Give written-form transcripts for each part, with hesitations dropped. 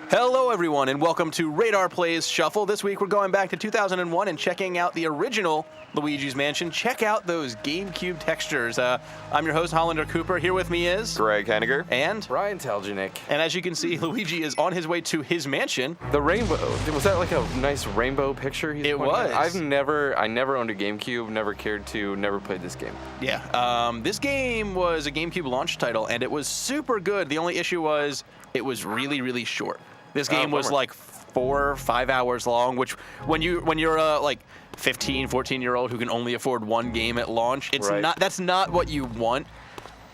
Hello, everyone, and welcome to RadarPlays Shuffle. This week, we're going back to 2001 and checking out the original Luigi's Mansion. Check out those GameCube textures. I'm your host, Hollander Cooper. Here with me is... Greg Henniger. And... Ryan Telgenik. And as you can see, Luigi is on his way to his mansion. The rainbow. Was that like a nice rainbow picture? It was. I never owned a GameCube, never cared to, never played this game. Yeah. This game was a GameCube launch title, and it was super good. The only issue was it was really, really short. This game was like 4 or 5 hours long, which when you're like 15, 14-year-old who can only afford one game at launch, it's not. That's not what you want.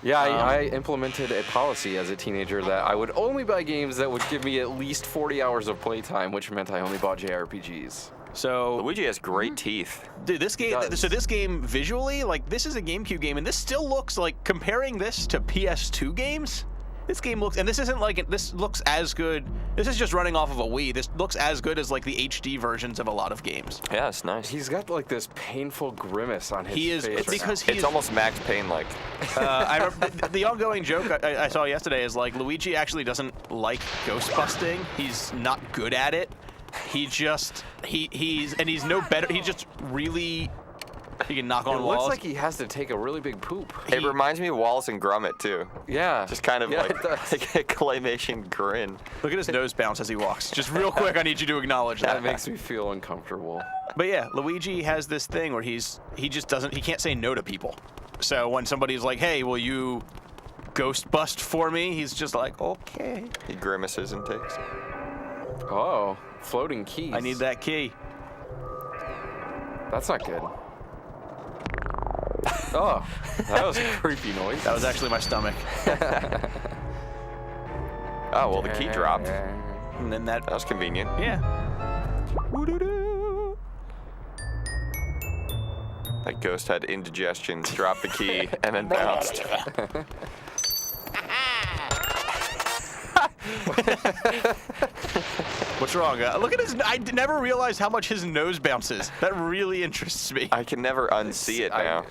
Yeah, I implemented a policy as a teenager that I would only buy games that would give me at least 40 hours of playtime, which meant I only bought JRPGs. So Luigi has great teeth. Dude, this game. So this game visually, like, this is a GameCube game, and this still looks like, comparing this to PS2 games. This game looks, and this isn't like, this looks as good. This is just running off of a Wii. This looks as good as like the HD versions of a lot of games. Yeah, it's nice. He's got like this painful grimace on his face. It's because he's almost Max Payne-like. I remember, the ongoing joke I saw yesterday is like Luigi actually doesn't like ghost busting. He's not good at it. He's no better. He just really. He can knock on walls. It looks like he has to take a really big poop. It reminds me of Wallace and Gromit, too. Yeah. Just kind of like a claymation grin. Look at his nose bounce as he walks. Just real quick, I need you to acknowledge that. That makes me feel uncomfortable. But yeah, Luigi has this thing where he can't say no to people. So when somebody's like, hey, will you ghost bust for me? He's just like, okay. He grimaces and takes. Oh, floating keys. I need that key. That's not good. Oh, that was a creepy noise. That was actually my stomach. Oh, well, the key dropped. And then that was convenient. Yeah. That ghost had indigestion, dropped the key, and then bounced. What's wrong? Look at his. I never realized how much his nose bounces. That really interests me. I can never unsee it now.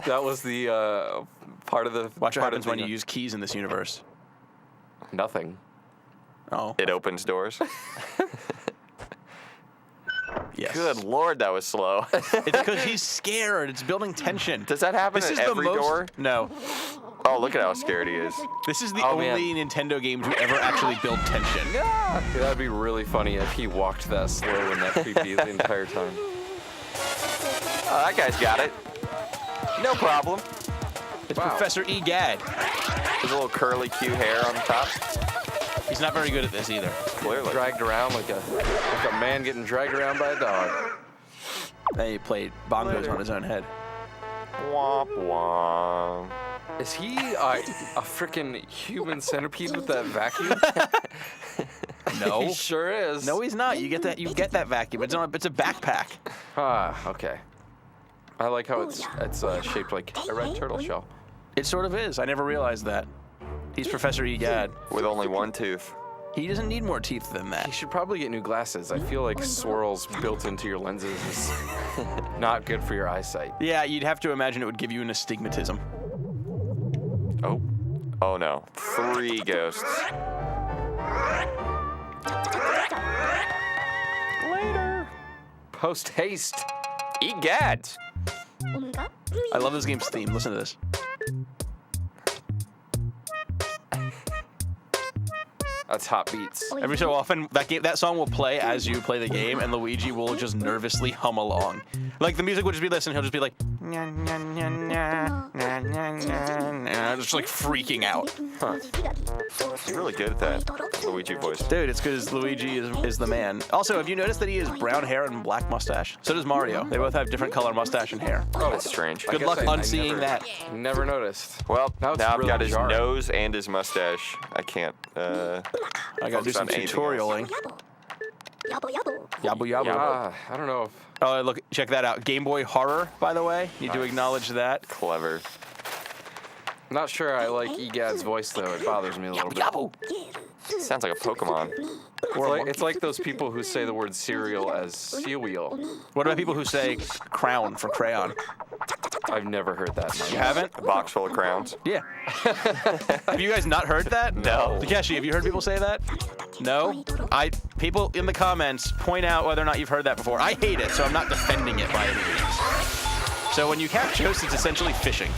That was the part of the. Watch what happens when you use keys in this universe. Nothing. Oh. It opens doors. Yes. Good Lord, that was slow. It's because he's scared. It's building tension. Does that happen at every door? No. Oh, look at how scared he is. This is the only Nintendo game to ever actually build tension. Yeah, that'd be really funny if he walked that slow and that creepy the entire time. Oh, that guy's got it. No problem. It's Professor Egad. His little curly, cute hair on the top. He's not very good at this either. Clearly. Dragged around like a man getting dragged around by a dog. Then he played bongos on his own head. Womp womp. Is he a freaking human centipede with that vacuum? No. He sure is. No, he's not. You get that vacuum. It's a backpack. Ah, okay. I like how it's shaped like a red turtle shell. It sort of is. I never realized that. He's Professor Egad. With only one tooth. He doesn't need more teeth than that. He should probably get new glasses. I feel like swirls built into your lenses is not good for your eyesight. Yeah, you'd have to imagine it would give you an astigmatism. Oh. Oh no. 3 ghosts. Later. Post haste. Egad. I love this game's theme. Listen to this. That's hot beats. Every so often, that song will play as you play the game, and Luigi will just nervously hum along. Like, the music would just be this, and he'll just be like, nya, nya, nya, nya, nya, nya, nya, just like freaking out. Huh. He's really good at that Luigi voice. Dude, it's because Luigi is the man. Also, have you noticed that he has brown hair and black mustache? So does Mario. They both have different color mustache and hair. Oh, that's strange. Good luck unseeing that. Never noticed. Well, now I've really got his jarring. nose and his mustache. I can't. I gotta do some tutorialing. Yabu yabu. Yeah, I don't know if... Oh, look, check that out. Game Boy Horror, by the way. Need to acknowledge that. Clever. Not sure I like Egad's voice, though. It bothers me a little bit. Sounds like a Pokemon. It's like those people who say the word cereal as cereal. What about people who say crown for crayon? I've never heard that. You haven't? A box full of crowns. Yeah. Have you guys not heard that? No. Takeshi, have you heard people say that? No? People in the comments point out whether or not you've heard that before. I hate it, so I'm not defending it by any means. So when you catch ghosts, it's essentially fishing.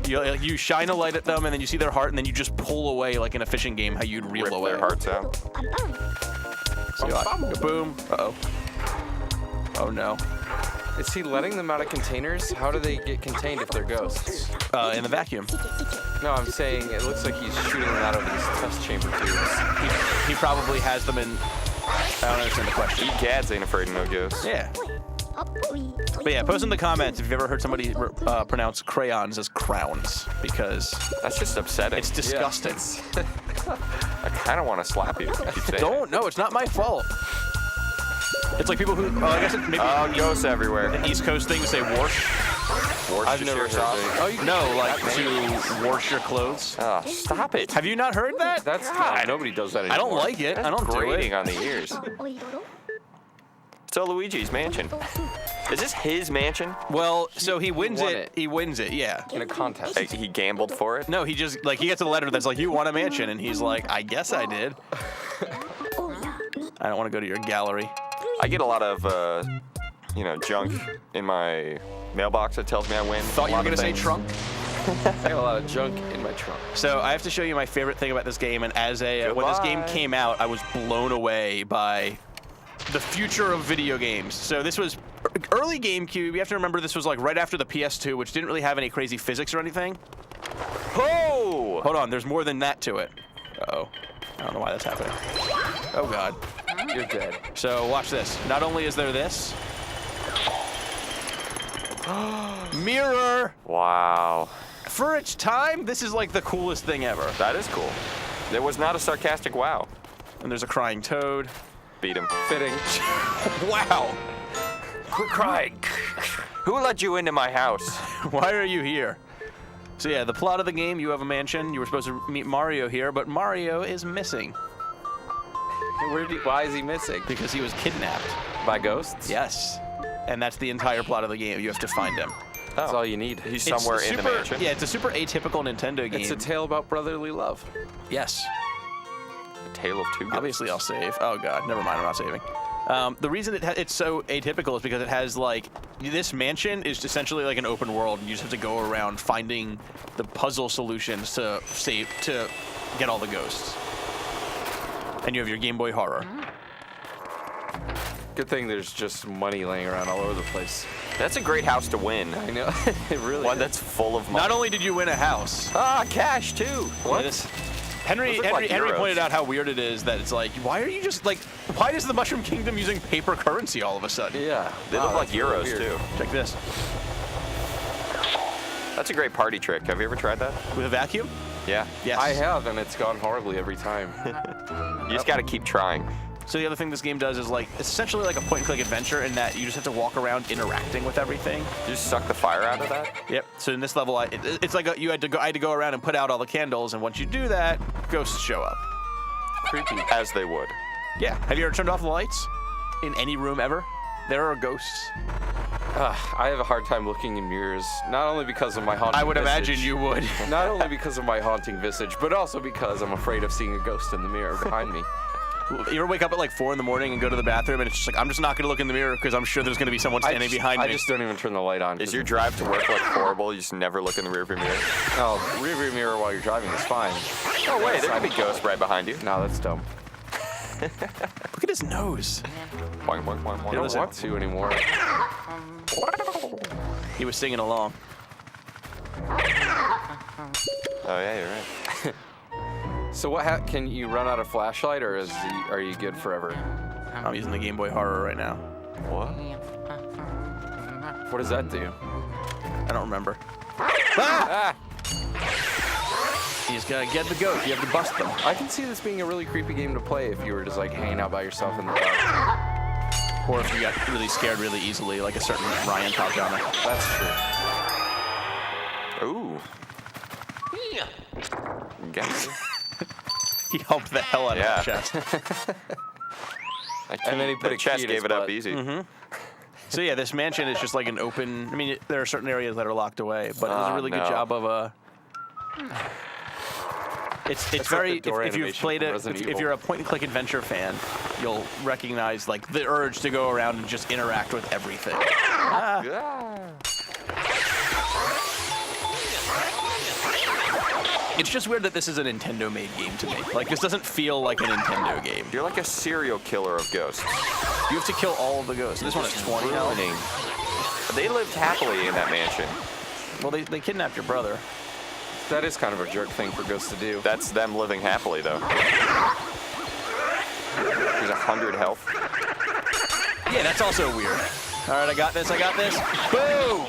You shine a light at them, and then you see their heart, and then you just pull away like in a fishing game how you'd reel Rip away. their hearts out. See, boom. Uh-oh. Oh, no. Is he letting them out of containers? How do they get contained if they're ghosts? In the vacuum. No, I'm saying it looks like he's shooting them out of these test chamber tubes. He probably has them in... I don't understand the question. Gads ain't afraid of no ghosts. Yeah. But yeah, post in the comments if you've ever heard somebody pronounce crayons as crowns, because That's just upsetting. it's disgusting. I kind of want to slap you if you say Don't. No, it's not my fault. It's like people who... I guess it maybe... Oh, ghosts everywhere. An East Coast thing to say wash. Wash I've your never shirts heard off. that. Oh, you No, like to wash your clothes. Oh, stop it. Have you not heard that? That's nobody does that anymore. I don't like it. I don't do Grating it. on the ears. So Luigi's mansion. Is this his mansion? Well, so he wins won it. it. He wins it, yeah. In a contest. Like, he gambled for it? No, he just, like, he gets a letter that's like, you want a mansion. And he's like, I guess I did. I don't want to go to your gallery. I get a lot of, junk in my mailbox that tells me I win. Thought you were going to say trunk? I got a lot of junk in my trunk. So I have to show you my favorite thing about this game. And as when this game came out, I was blown away by the future of video games. So this was early GameCube. You have to remember this was like right after the PS2, which didn't really have any crazy physics or anything. Oh! Hold on, there's more than that to it. Uh-oh. I don't know why that's happening. Oh, God. You're dead. So watch this. Not only is there this. Mirror! Wow. For its time, this is like the coolest thing ever. That is cool. It was not a sarcastic wow. And there's a crying toad. Beat him. Fitting. Wow! Quit crying. Who let you into my house? Why are you here? So yeah, the plot of the game, you have a mansion. You were supposed to meet Mario here, but Mario is missing. Why is he missing? Because he was kidnapped. By ghosts? Yes. And that's the entire plot of the game. You have to find him. That's all you need. He's It's somewhere in the super- mansion. Yeah, it's a super atypical Nintendo game. It's a tale about brotherly love. Yes. A tale of two ghosts. Obviously, I'll save. Oh, God. Never mind. I'm not saving. The reason it's so atypical is because it has, like, this mansion is essentially like an open world, and you just have to go around finding the puzzle solutions to get all the ghosts. And you have your Game Boy Horror. Good thing there's just money laying around all over the place. That's a great house to win. I know. It really One is. that's full of money. Not only did you win a house. Ah, cash too. What? Henry Those look like Henry euros. pointed out how weird it is that it's like, why are you just like, why is the Mushroom Kingdom using paper currency all of a sudden? Yeah. They look like that's really euros weird. too. Check this. That's a great party trick. Have you ever tried that? With a vacuum? Yeah. Yes. I have, and it's gone horribly every time. You just got to keep trying. So the other thing this game does is like, it's essentially like a point-and-click adventure in that you just have to walk around interacting with everything. You just suck the fire out of that. Yep. So in this level, it's like I had to go around and put out all the candles, and once you do that, ghosts show up. Creepy. As they would. Yeah. Have you ever turned off the lights in any room ever? There are ghosts. I have a hard time looking in mirrors, not only because of my haunting I would visage, imagine you would. Not only because of my haunting visage, but also because I'm afraid of seeing a ghost in the mirror behind me. You ever wake up at like 4 in the morning and go to the bathroom, and it's just like, I'm just not going to look in the mirror because I'm sure there's going to be someone standing behind me. I just don't even turn the light on. Is your drive to work like horrible? You just never look in the rearview mirror? Oh, rearview mirror while you're driving is fine. Oh wait, there could be ghosts right behind you. No, that's dumb. Look at his nose. Boing, boing, boing, boing. I don't listen. want to anymore. He was singing along. Oh yeah, you're right. So what? Can you run out of flashlight, or are you good forever? I'm using the Game Boy Horror right now. What? What does that do? I don't remember. Ah! You just gotta get the ghost. You have to bust them. I can see this being a really creepy game to play if you were just like hanging out by yourself in the dark. Or if you got really scared really easily, like a certain Ryan Taljana. That's true. Ooh. Got you. He helped the hell out Yeah. of the chest. That And then he key- put that a chest key in gave his it up butt. easy. So yeah, this mansion is just like an open. I mean, there are certain areas that are locked away, but it does a really good job of It's very. If you've played it, if you're a point-and-click adventure fan, you'll recognize like the urge to go around and just interact with everything. It's just weird that this is a Nintendo-made game to me. Like, this doesn't feel like a Nintendo game. You're like a serial killer of ghosts. You have to kill all of the ghosts. This one is 20 health. They lived happily in that mansion. Well, they kidnapped your brother. That is kind of a jerk thing for ghosts to do. That's them living happily, though. There's 100 health. Yeah, that's also weird. All right, I got this. Boom!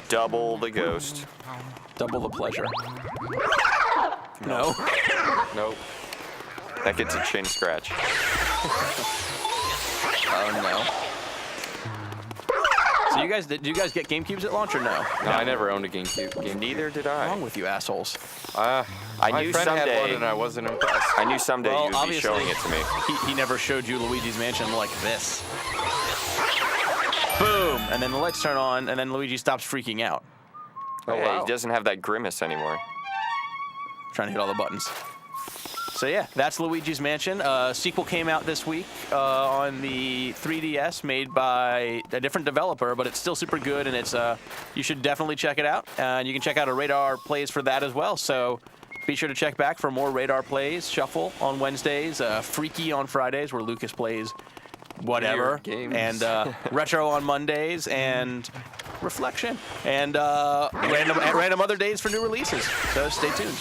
Double the ghost. Double the pleasure. No. Nope. That gets a chin scratch. Oh, no. So did you guys get GameCubes at launch or no? No, I never owned a GameCube. Neither did What's I. wrong with you assholes? I My knew friend had someday. one and I wasn't impressed. I knew someday Well, you would be obviously, showing it to me. He never showed you Luigi's Mansion like this. Boom! And then the lights turn on, and then Luigi stops freaking out. Oh, Yeah, wow. he doesn't have that grimace anymore. Trying to hit all the buttons. So yeah, that's Luigi's Mansion. Sequel came out this week on the 3DS, made by a different developer, but it's still super good, and it's you should definitely check it out. And you can check out a Radar Plays for that as well. So be sure to check back for more Radar Plays. Shuffle on Wednesdays, Freaky on Fridays, where Lucas plays whatever, Weird games. and Retro on Mondays, and Reflection, and random other days for new releases. So stay tuned.